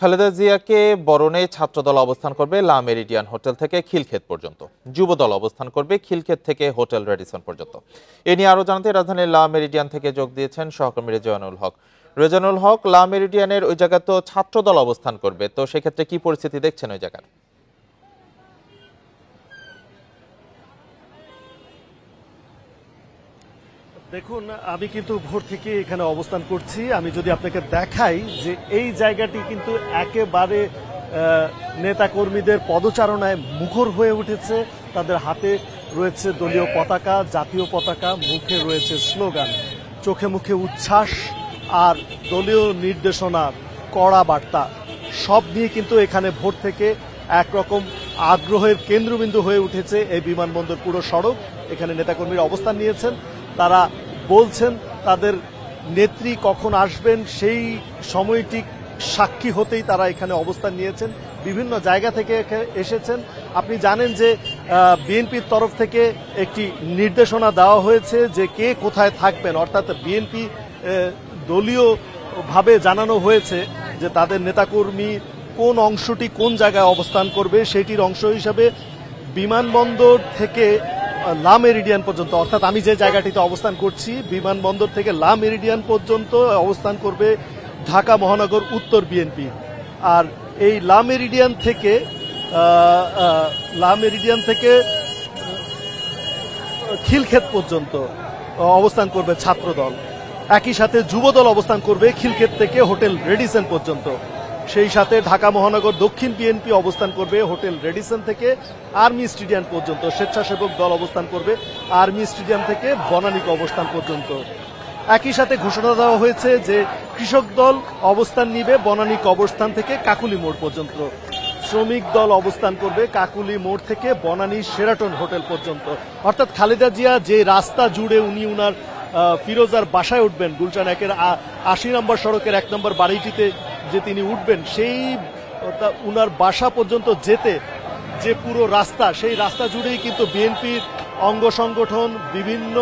খালেদা জিয়াকে বরণে ছাত্রদল অবস্থান করবে লা মেরিডিয়ান হোটেল থেকে খিলক্ষেত পর্যন্ত। যুবদল অবস্থান করবে খিলক্ষেত থেকে হোটেল রেডিসন পর্যন্ত। এ নিয়ে আরো জানাতে রাজধানীর লা মেরিডিয়ান থেকে যোগ দিয়েছেন সহকর্মী রেজানুল হক। রেজানুল হক, লা মেরিডিয়ানের ওই জায়গায় তো ছাত্রদল অবস্থান করবে, তো সেক্ষেত্রে কি পরিস্থিতি দেখছেন ওই জায়গায়? দেখুন, আমি কিন্তু ভোর থেকে এখানে অবস্থান করছি। আমি যদি আপনাকে দেখাই যে এই জায়গাটি কিন্তু একেবারে নেতাকর্মীদের পদচারণায় মুখর হয়ে উঠেছে। তাদের হাতে রয়েছে দলীয় পতাকা, জাতীয় পতাকা, মুখে রয়েছে স্লোগান, চোখে মুখে উচ্ছ্বাস আর দলীয় নির্দেশনা, কড়া বার্তা সব নিয়ে কিন্তু এখানে ভোর থেকে একরকম আগ্রহের কেন্দ্রবিন্দু হয়ে উঠেছে এই বিমানবন্দর পুরো সড়ক। এখানে নেতাকর্মীরা অবস্থান নিয়েছেন। তারা বলছেন তাদের নেত্রী কখন আসবেন সেই সময়টি সাক্ষী হতেই তারা এখানে অবস্থান নিয়েছেন। বিভিন্ন জায়গা থেকে এসেছেন। আপনি জানেন যে বিএনপির তরফ থেকে একটি নির্দেশনা দেওয়া হয়েছে যে কে কোথায় থাকবেন, অর্থাৎ বিএনপি দলীয়ভাবে জানানো হয়েছে যে তাদের নেতাকর্মী কোন অংশটি কোন জায়গায় অবস্থান করবে, সেটির অংশ হিসাবে বিমানবন্দর থেকে লা মেরিডিয়ান পর্যন্ত, অর্থাৎ আমি যে জায়গাটিতে অবস্থান করছি বিমানবন্দর থেকে লা মেরিডিয়ান পর্যন্ত অবস্থান করবে ঢাকা মহানগর উত্তর বিএনপি। আর এই লা মেরিডিয়ান থেকে খিলক্ষেত পর্যন্ত অবস্থান করবে ছাত্রদল। একই সাথে যুবদল অবস্থান করবে খিলক্ষেত থেকে হোটেল রেডিসন পর্যন্ত। সেই সাথে ঢাকা মহানগর দক্ষিণ বিএনপি অবস্থান করবে হোটেল রেডিসন থেকে আর্মি স্টেডিয়াম পর্যন্ত। স্বেচ্ছাসেবক দল অবস্থান করবে আর্মি স্টেডিয়াম থেকে বনানী অবস্থান পর্যন্ত। একই সাথে ঘোষণা দেওয়া হয়েছে যে কৃষক দল অবস্থান নিবে বনানী অবস্থান থেকে কাকুলি মোড় পর্যন্ত। শ্রমিক দল অবস্থান করবে কাকুলি মোড় থেকে বনানী শেরাটন হোটেল পর্যন্ত। অর্থাৎ খালেদা জিয়া যে রাস্তা জুড়ে উনি উনার ফিরোজার বাসায় উঠবেন, গুলশান 1-এর 80 নম্বর সড়কের 1 নম্বর বাড়িটিতে যে তিনি উঠবেন, সেই উনার বাসা পর্যন্ত যেতে যে পুরো রাস্তা, সেই রাস্তা জুড়েই কিন্তু বিএনপির অঙ্গ সংগঠন, বিভিন্ন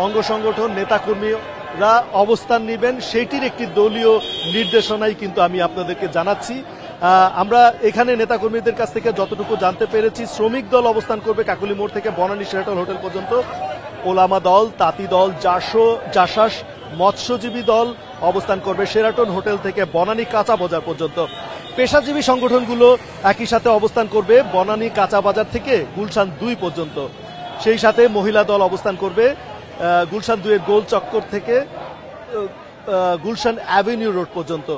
অঙ্গ সংগঠন, নেতাকর্মীরা অবস্থান নেবেন। সেইটির একটি দলীয় নির্দেশনাই কিন্তু আমি আপনাদেরকে জানাচ্ছি। আমরা এখানে নেতাকর্মীদের কাছ থেকে যতটুকু জানতে পেরেছি, শ্রমিক দল অবস্থান করবে কাকুলি মোড় থেকে বনানী শেরাটন হোটেল পর্যন্ত। ওলামা দল, তাঁতি দল, জাসাস, মৎস্যজীবী দল অবস্থান করবে শেরাটন হোটেল থেকে বনানী কাঁচা বাজার পর্যন্ত। পেশাজীবী সংগঠনগুলো একই সাথে অবস্থান করবে বনানী কাঁচা বাজার থেকে গুলশান 2 পর্যন্ত। সেই সাথে মহিলা দল অবস্থান করবে গুলশান 2-এর গোল চক্কর থেকে গুলশান অ্যাভিনিউ রোড পর্যন্ত।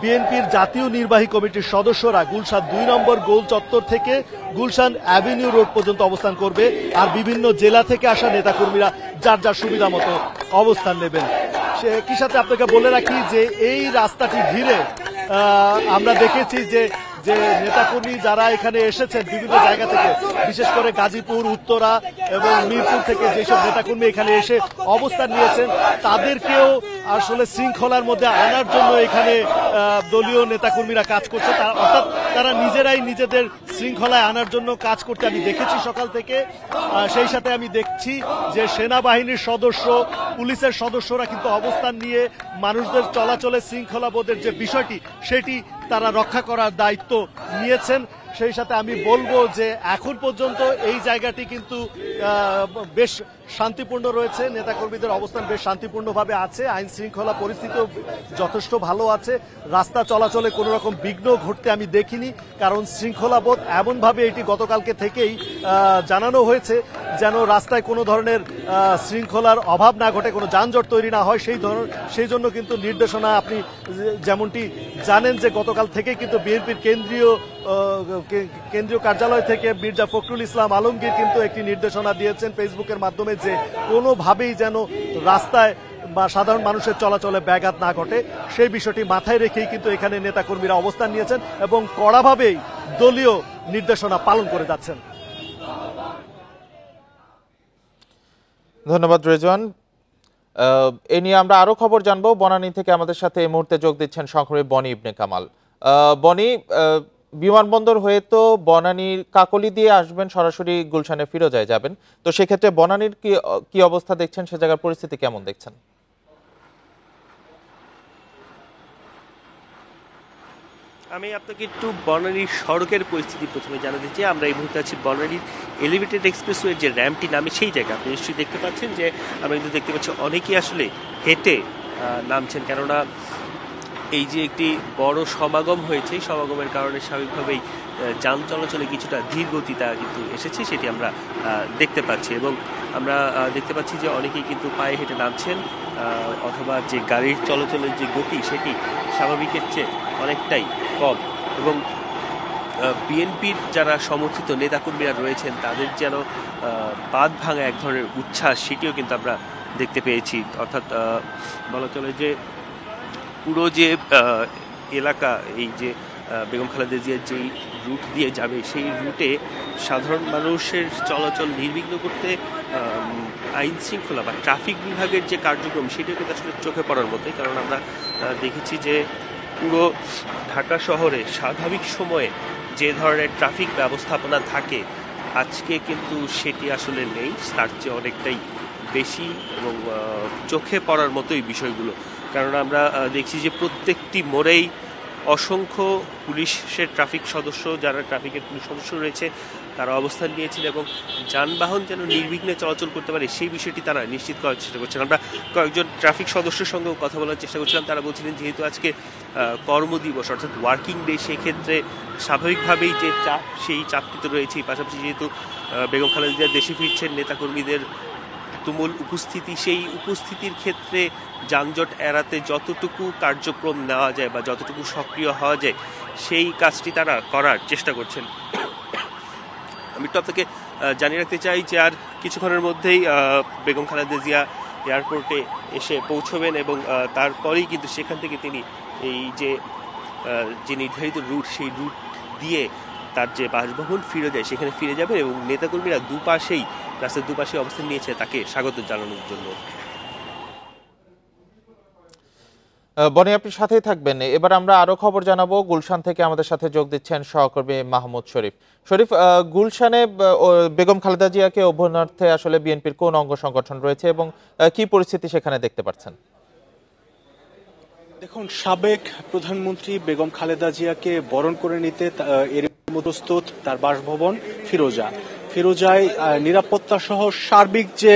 বিএনপির জাতীয় নির্বাহী কমিটির সদস্যরা গুলশান 2 নম্বর গোল চত্বর থেকে গুলশান অ্যাভিনিউ রোড পর্যন্ত অবস্থান করবে। আর বিভিন্ন জেলা থেকে আসা নেতাকর্মীরা যার যার সুবিধা মতো অবস্থান নেবেন। একই সাথে আপনাকে বলে রাখি যে এই রাস্তাটি ঘিরে আমরা দেখেছি যে নেতাকর্মী যারা এখানে এসেছেন বিভিন্ন জায়গা থেকে, বিশেষ করে গাজীপুর, উত্তরা এবং মিরপুর থেকে যেসব নেতাকর্মী এখানে এসে অবস্থান নিয়েছেন, তাদেরকেও আসলে শৃঙ্খলার মধ্যে আনার জন্য এখানে দলীয় নেতাকর্মীরা কাজ করছে। অর্থাৎ তারা নিজেরাই নিজেদের শৃঙ্খলায় আনার জন্য কাজ করতে আমি দেখেছি সকাল থেকে। সেই সাথে আমি দেখছি যে সেনাবাহিনীর সদস্য, পুলিশের সদস্যরা কিন্তু অবস্থান নিয়ে মানুষদের চলাচলে শৃঙ্খলাবোধের যে বিষয়টি, সেটি তারা রক্ষা করার দায়িত্ব নিয়েছেন। সেই সাথে আমি বলবো যে এখন পর্যন্ত এই জায়গাটি কিন্তু বেশ শান্তিপূর্ণ রয়েছে। নেতাকর্মীদের অবস্থান বেশ শান্তিপূর্ণভাবে আছে। আইন শৃঙ্খলা পরিস্থিতিও যথেষ্ট ভালো আছে। রাস্তা চলাচলে কোনো রকম বিঘ্ন ঘটতে আমি দেখিনি, কারণ শৃঙ্খলাবোধ এমনভাবে এটি গতকালকে থেকেই জানানো হয়েছে যেন রাস্তায় কোনো ধরনের শৃঙ্খলার অভাব না ঘটে, কোনো যানজট তৈরি না হয়। সেই জন্য কিন্তু নির্দেশনা আপনি যেমনটি জানেন যে গতকাল থেকেই কিন্তু বিএনপির কেন্দ্রীয় কার্যালয় থেকে মির্জা ফখরুল ইসলাম আলমগীর কিন্তু একটি নির্দেশনা দিয়েছেন ফেসবুকের মাধ্যমে যে কোনোভাবেই যেন রাস্তায় বা সাধারণ মানুষের চলাচলে ব্যাঘাত না ঘটে। সেই বিষয়টি মাথায় রেখেই কিন্তু এখানে নেতাকর্মীরা অবস্থান নিয়েছেন এবং কড়াভাবেই দলীয় নির্দেশনা পালন করে যাচ্ছেন। ধন্যবাদ রেজওয়ান। এ নিয়ে আমরা আরো খবর জানবো। বনানী থেকে আমাদের সাথে এই মুহূর্তে যোগ দিচ্ছেন সহকর্মী বনি ইবনে কামাল। বনি, বিমানবন্দর হয়ে তো বনানীর কাকলি দিয়ে আসবেন, সরাসরি গুলশানে ফিরোজায় যাবেন, তো সেক্ষেত্রে বনানীর কি অবস্থা দেখছেন, সে জায়গার পরিস্থিতি কেমন দেখছেন? আমি আপনাকে একটু বনানীর সড়কের পরিস্থিতি প্রথমে জানাতে চাই। আমরা এই মুহূর্তে আছি বনানীর এলিভেটেড এক্সপ্রেসওয়ে যে র্যাম্পটি নামে সেই জায়গা। আপনি নিশ্চয়ই দেখতে পাচ্ছেন যে আমরা কিন্তু দেখতে পাচ্ছি অনেকেই আসলে হেঁটে নামছেন, কেননা এই যে একটি বড় সমাগম হয়েছে, এই সমাগমের কারণে স্বাভাবিকভাবেই যান চলাচলে কিছুটা ধীর গতিটা কিন্তু এসেছে, সেটি আমরা দেখতে পাচ্ছি। এবং আমরা দেখতে পাচ্ছি যে অনেকেই কিন্তু পায়ে হেঁটে নামছেন, অথবা যে গাড়ির চলাচলের যে গতি সেটি স্বাভাবিকের চেয়ে অনেকটাই কম। এবং বিএনপির যারা সমর্থিত নেতাকর্মীরা রয়েছেন তাদের যেন বাঁধ ভাঙা এক ধরনের উচ্ছ্বাস, সেটিও কিন্তু আমরা দেখতে পেয়েছি। অর্থাৎ বলা চলে যে পুরো যে এলাকা, এই যে বেগম খালেদা জিয়ার যেই রুট দিয়ে যাবে সেই রুটে সাধারণ মানুষের চলাচল নির্বিঘ্ন করতে আইন শৃঙ্খলা বা ট্রাফিক বিভাগের যে কার্যক্রম সেটিও কিন্তু আসলে চোখে পড়ার মতোই। কারণ আমরা দেখেছি যে পুরো ঢাকা শহরে স্বাভাবিক সময়ে যে ধরনের ট্রাফিক ব্যবস্থাপনা থাকে আজকে কিন্তু সেটি আসলে নেই, তার চেয়ে অনেকটাই বেশি এবং চোখে পড়ার মতোই বিষয়গুলো। কারণ আমরা দেখছি যে প্রত্যেকটি মোড়েই অসংখ্য পুলিশের ট্রাফিক সদস্য, যারা ট্রাফিকের পুলিশ সদস্য রয়েছে তারা অবস্থান নিয়েছেন এবং যানবাহন যেন নির্বিঘ্নে চলাচল করতে পারে সেই বিষয়টি তারা নিশ্চিত করার চেষ্টা করছেন। আমরা কয়েকজন ট্রাফিক সদস্যের সঙ্গেও কথা বলার চেষ্টা করছিলাম, তারা বলছিলেন যেহেতু আজকে কর্মদিবস অর্থাৎ ওয়ার্কিং ডে, সেক্ষেত্রে স্বাভাবিকভাবেই যে চাপ সেই চাপটি তো রয়েছেই, পাশাপাশি যেহেতু বেগম খালেদা জিয়া দেশে ফিরছেন, নেতাকর্মীদের তুমুল উপস্থিতি, সেই উপস্থিতির ক্ষেত্রে যানজট এড়াতে যতটুকু কার্যক্রম নেওয়া যায় বা যতটুকু সক্রিয় হওয়া যায় সেই কাজটি তারা করার চেষ্টা করছেন। আমি তো আপনাকে জানিয়ে রাখতে চাই যে আর কিছুক্ষণের মধ্যেই বেগম খালেদা জিয়া এয়ারপোর্টে এসে পৌঁছবেন এবং তারপরেই কিন্তু সেখান থেকে তিনি এই যে নির্ধারিত রুট সেই রুট দিয়ে তার যে বাসভবন ফিরে যায় সেখানে ফিরে যাবেন এবং নেতাকর্মীরা রাস্তার দুপাশে অবস্থান নিয়েছে তাকে স্বাগত জানানোর জন্য। বনি, আপনি সাথেই থাকবেন। এবার আমরা আরো খবর জানাবো। গুলশান থেকে আমাদের সাথে যোগ দিচ্ছেন সহকর্মী মাহমুদ শরীফ। শরীফ, গুলশানে বেগম খালেদা জিয়াকে অভ্যর্থনার্থে আসলে বিএনপির কোন অঙ্গ সংগঠন রয়েছে এবং কি পরিস্থিতি সেখানে দেখতে পাচ্ছেন? দেখুন, সাবেক প্রধানমন্ত্রী বেগম খালেদা জিয়াকে বরণ করে নিতে এর প্রস্তুত তার বাসভবন ফিরোজায় নিরাপত্তা সহ সার্বিক যে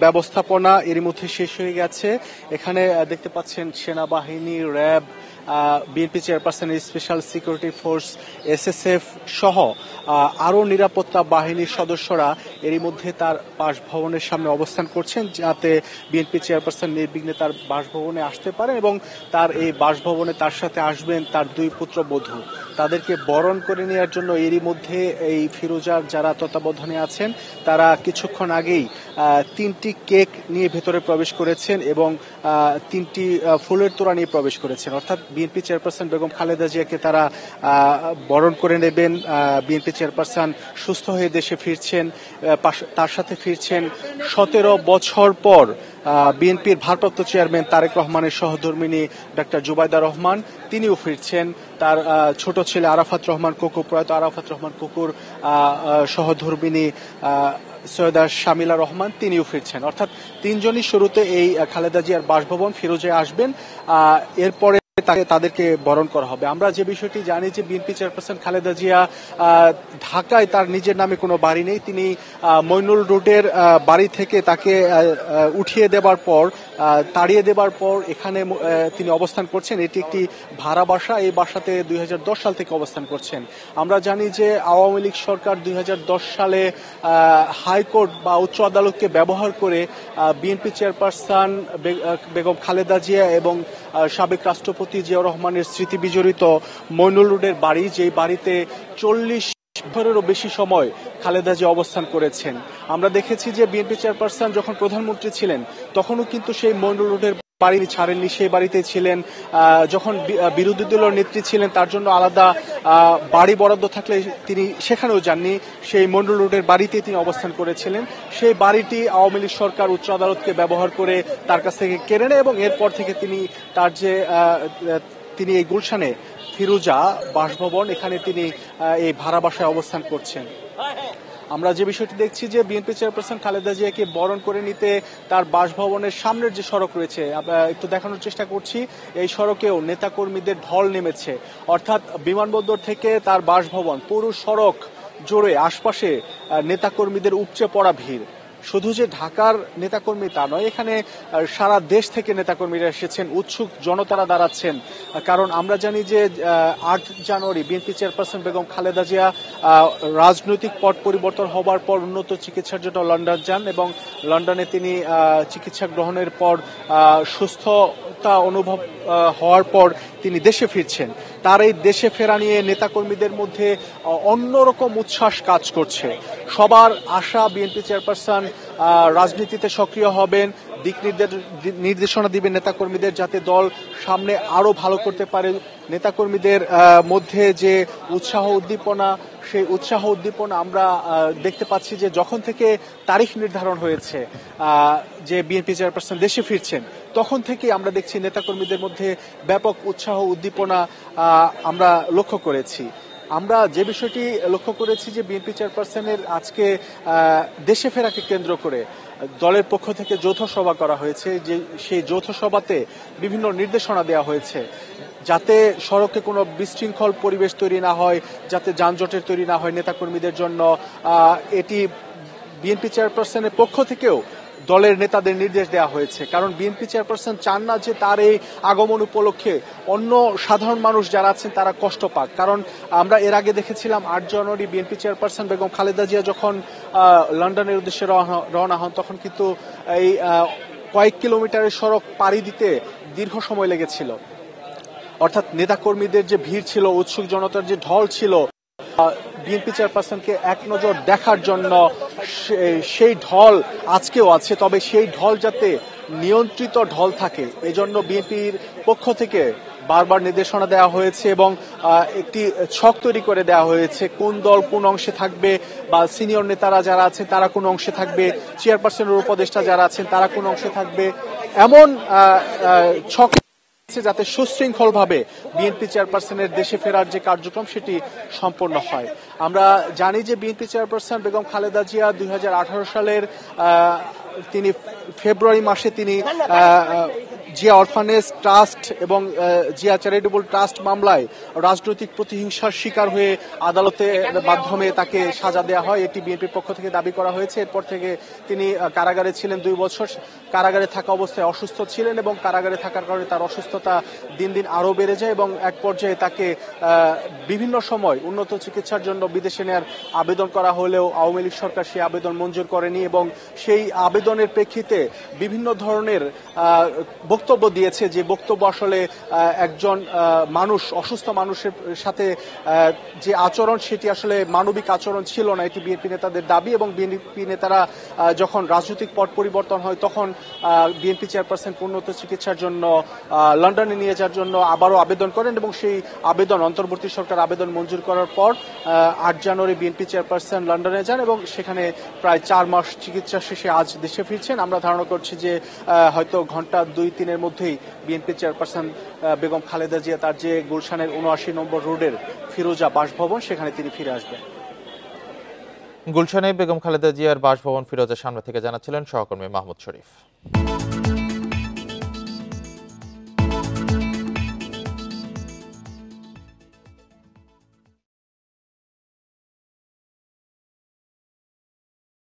ব্যবস্থাপনা এর মধ্যে শেষ হয়ে গেছে। এখানে দেখতে পাচ্ছেন সেনাবাহিনী, র্যাব, বিএনপি চেয়ারপারসনের স্পেশাল সিকিউরিটি ফোর্স, এসএসএফ সহ আরও নিরাপত্তা বাহিনীর সদস্যরা এরই মধ্যে তার বাসভবনের সামনে অবস্থান করছেন, যাতে বিএনপি চেয়ারপারসন নির্বিঘ্নে তার বাসভবনে আসতে পারেন এবং তার এই বাসভবনে তার সাথে আসবেন তার দুই পুত্রবধূ। তাদেরকে বরণ করে নেওয়ার জন্য এরই মধ্যে এই ফিরোজার যারা তত্ত্বাবধানে আছেন তারা কিছুক্ষণ আগেই 3টি কেক নিয়ে ভেতরে প্রবেশ করেছেন এবং 3টি ফুলের তোড়া নিয়ে প্রবেশ করেছেন। অর্থাৎ বিএনপি চেয়ারপারসন বেগম খালেদা জিয়াকে তারা বরণ করে নেবেন। বিএনপি চেয়ারপারসন সুস্থ হয়ে দেশে ফিরছেন, তার সাথে ফিরছেন 17 বছর পর বিএনপির ভারপ্রাপ্ত চেয়ারম্যান তারেক রহমানের সহধর্মিণী ডাক্তার জুবাইদা রহমান, তিনিও ফিরছেন। তার ছোট ছেলে আরাফাত রহমান কোকো, প্রয়াত আরাফাত রহমান কোকোর সহধর্মিণী সৈয়দা শামিলা রহমান, তিনিও ফিরছেন। অর্থাৎ তিনজনই শুরুতে এই খালেদা জিয়ার বাসভবন ফিরোজায় আসবেন, এরপরে তাদেরকে বরণ করা হবে। আমরা যে বিষয়টি জানি যে বিএনপি চেয়ারপারসন খালেদা জিয়া ঢাকায় তার নিজের নামে কোনো বাড়ি নেই। তিনি মইনুল রোডের বাড়ি থেকে তাকে উঠিয়ে দেবার পর, তাড়িয়ে দেবার পর এখানে তিনি অবস্থান করছেন। এটি একটি ভাড়া বাসা, এই বাসাতে 2010 সাল থেকে অবস্থান করছেন। আমরা জানি যে আওয়ামী লীগ সরকার 2010 সালে হাইকোর্ট বা উচ্চ আদালতকে ব্যবহার করে বিএনপি চেয়ারপারসন বেগম খালেদা জিয়া এবং সাবেক রাষ্ট্রপতি জিয়াউর রহমানের স্মৃতি বিজড়িত মইনুল রোডের বাড়ি, যেই বাড়িতে 40 বছরেরও বেশি সময় খালেদা জিয়া অবস্থান করেছেন। আমরা দেখেছি যে বিএনপি চেয়ারপারসন যখন প্রধানমন্ত্রী ছিলেন তখনও কিন্তু সেই মইনুল রোডের বাড়ি ছাড়েননি, সেই বাড়িতে ছিলেন। যখন বিরোধী দলের নেত্রী ছিলেন তার জন্য আলাদা বাড়ি বরাদ্দ থাকলে তিনি সেখানেও যাননি, সেই মইনুল রোডের বাড়িতে তিনি অবস্থান করেছিলেন। সেই বাড়িটি আওয়ামী লীগ সরকার উচ্চ আদালতকে ব্যবহার করে তার কাছ থেকে কেড়ে নেয় এবং এরপর থেকে তিনি এই গুলশানে ফিরোজা বাসভবন, এখানে তিনি এই ভাড়া বাসায় অবস্থান করছেন। আমরা যে বিষয়টি দেখছি যে বিএনপি চেয়ারপারসন খালেদা জিয়াকে বরণ করে নিতে তার বাসভবনের সামনের যে সড়ক রয়েছে একটু দেখানোর চেষ্টা করছি, এই সড়কেও নেতাকর্মীদের ঢল নেমেছে। অর্থাৎ বিমানবন্দর থেকে তার বাসভবন পুরো সড়ক জুড়ে আশপাশে নেতাকর্মীদের উপচে পড়া ভিড়। শুধু যে ঢাকার নেতাকর্মী তা নয়, এখানে সারা দেশ থেকে নেতাকর্মীরা এসেছেন, উৎসুক জনতারা দাঁড়াচ্ছেন। কারণ আমরা জানি যে 8 জানুয়ারি বিএনপি চেয়ারপারসন বেগম খালেদা জিয়া রাজনৈতিক পট পরিবর্তন হবার পর উন্নত চিকিৎসার জন্য লন্ডন যান এবং লন্ডনে তিনি চিকিৎসা গ্রহণের পর সুস্থতা অনুভব হওয়ার পর তিনি দেশে ফিরছেন। তার এই দেশে ফেরা নিয়ে নেতাকর্মীদের মধ্যে অন্যরকম উচ্ছ্বাস কাজ করছে। সবার আশা বিএনপি চেয়ারপারসন রাজনীতিতে সক্রিয় হবেন, দিক নির্দেশনা দিবেন নেতাকর্মীদের যাতে দল সামনে আরো ভালো করতে পারে। নেতাকর্মীদের মধ্যে যে উৎসাহ উদ্দীপনা, সেই উৎসাহ উদ্দীপনা আমরা দেখতে পাচ্ছি যে যখন থেকে তারিখ নির্ধারণ হয়েছে যে বিএনপি চেয়ারপারসন দেশে ফিরছেন, তখন থেকে আমরা দেখছি নেতাকর্মীদের মধ্যে ব্যাপক উৎসাহ উদ্দীপনা আমরা লক্ষ্য করেছি। আমরা যে বিষয়টি লক্ষ্য করেছি যে বিএনপি চেয়ারপারসনের আজকে দেশে ফেরাকে কেন্দ্র করে দলের পক্ষ থেকে যৌথ সভা করা হয়েছে, যে সেই যৌথ সভাতে বিভিন্ন নির্দেশনা দেওয়া হয়েছে যাতে সড়কে কোনো বিশৃঙ্খল পরিবেশ তৈরি না হয়, যাতে যানজটের তৈরি না হয় নেতাকর্মীদের জন্য। এটি বিএনপি চেয়ারপারসনের পক্ষ থেকেও দলের নেতাদের নির্দেশ দেওয়া হয়েছে, কারণ বিএনপি চেয়ারপারসন চান না যে তার এই আগমন উপলক্ষে অন্য সাধারণ মানুষ যারা আছেন তারা কষ্ট পাক। কারণ আমরা এর আগে দেখেছিলাম 8 জানুয়ারি বিএনপি চেয়ারপারসন বেগম খালেদা জিয়া যখন লন্ডনের উদ্দেশ্যে রওনা হন, তখন কিন্তু এই কয়েক কিলোমিটারের সড়ক পাড়ি দিতে দীর্ঘ সময় লেগেছিল। অর্থাৎ নেতাকর্মীদের যে ভিড় ছিল, উৎসুক জনতার যে ঢল ছিল, বিএনপি চেয়ারপারসনকে এক নজর দেখার জন্য সেই ঢল আজকেও আছে। তবে সেই ঢল যাতে নিয়ন্ত্রিত ঢল থাকে, এই জন্য বিএনপির পক্ষ থেকে বারবার নির্দেশনা দেওয়া হয়েছে এবং একটি ছক তৈরি করে দেওয়া হয়েছে কোন দল কোন অংশে থাকবে, বা সিনিয়র নেতারা যারা আছেন তারা কোন অংশে থাকবে, চেয়ারপারসনের উপদেষ্টা যারা আছেন তারা কোন অংশে থাকবে। এমন ছক যাতে সুশৃঙ্খলভাবে বিএনপি চেয়ারপারসনের দেশে ফেরার যে কার্যক্রম সেটি সম্পন্ন হয়। আমরা জানি যে বিএনপি চেয়ারপারসন বেগম খালেদা জিয়া 2018 সালের তিনি ফেব্রুয়ারি মাসে তিনি জিয়া অরফানেজ ট্রাস্ট এবং জিয়া চ্যারিটেবল ট্রাস্ট মামলায় রাজনৈতিক প্রতিহিংসার শিকার হয়ে আদালতের মাধ্যমে তাকে সাজা দেওয়া হয়। এটি বিএনপির পক্ষ থেকে দাবি করা হয়েছে। এরপর থেকে তিনি কারাগারে ছিলেন 2 বছর। কারাগারে থাকা অবস্থায় অসুস্থ ছিলেন এবং কারাগারে থাকার কারণে তার অসুস্থতা দিন দিন আরো বেড়ে যায় এবং এক পর্যায়ে তাকে বিভিন্ন সময় উন্নত চিকিৎসার জন্য বিদেশে নেওয়ার আবেদন করা হলেও আওয়ামী লীগ সরকার সেই আবেদন মঞ্জুর করেনি এবং সেই আবেদনের প্রেক্ষিতে বিভিন্ন ধরনের বক্তব্য দিয়েছে, যে বক্তব্য আসলে একজন মানুষ, অসুস্থ মানুষের সাথে যে আচরণ সেটি আসলে মানবিক আচরণ ছিল না, এটি বিএনপি নেতাদের দাবি। এবং বিএনপি নেতারা যখন রাজনৈতিক পট পরিবর্তন হয় তখন বিএনপি চেয়ারপারসন উন্নত চিকিৎসার জন্য লন্ডনে নিয়ে যাওয়ার জন্য আবারও আবেদন করেন এবং সেই আবেদন অন্তর্বর্তী সরকার আবেদন মঞ্জুর করার পর 8 জানুয়ারি বিএনপি চেয়ারপারসন লন্ডনে যান এবং সেখানে প্রায় 4 মাস চিকিৎসা শেষে আজ দেশে ফিরছেন। আমরা ধারণা করছি যে হয়তো ঘন্টা 2-3-এর মধ্যেই বিএনপি চেয়ারপারসন বেগম খালেদা জিয়া তার যে গুলশানের 79 নম্বর রোডের ফিরোজা বাসভবন সেখানে তিনি ফিরে আসবেন। গুলশানে বেগম খালেদা জিয়ার বাসভবন ফিরোজার সামনে থেকে জানাচ্ছিলেন সহকর্মী মাহমুদ শরীফ।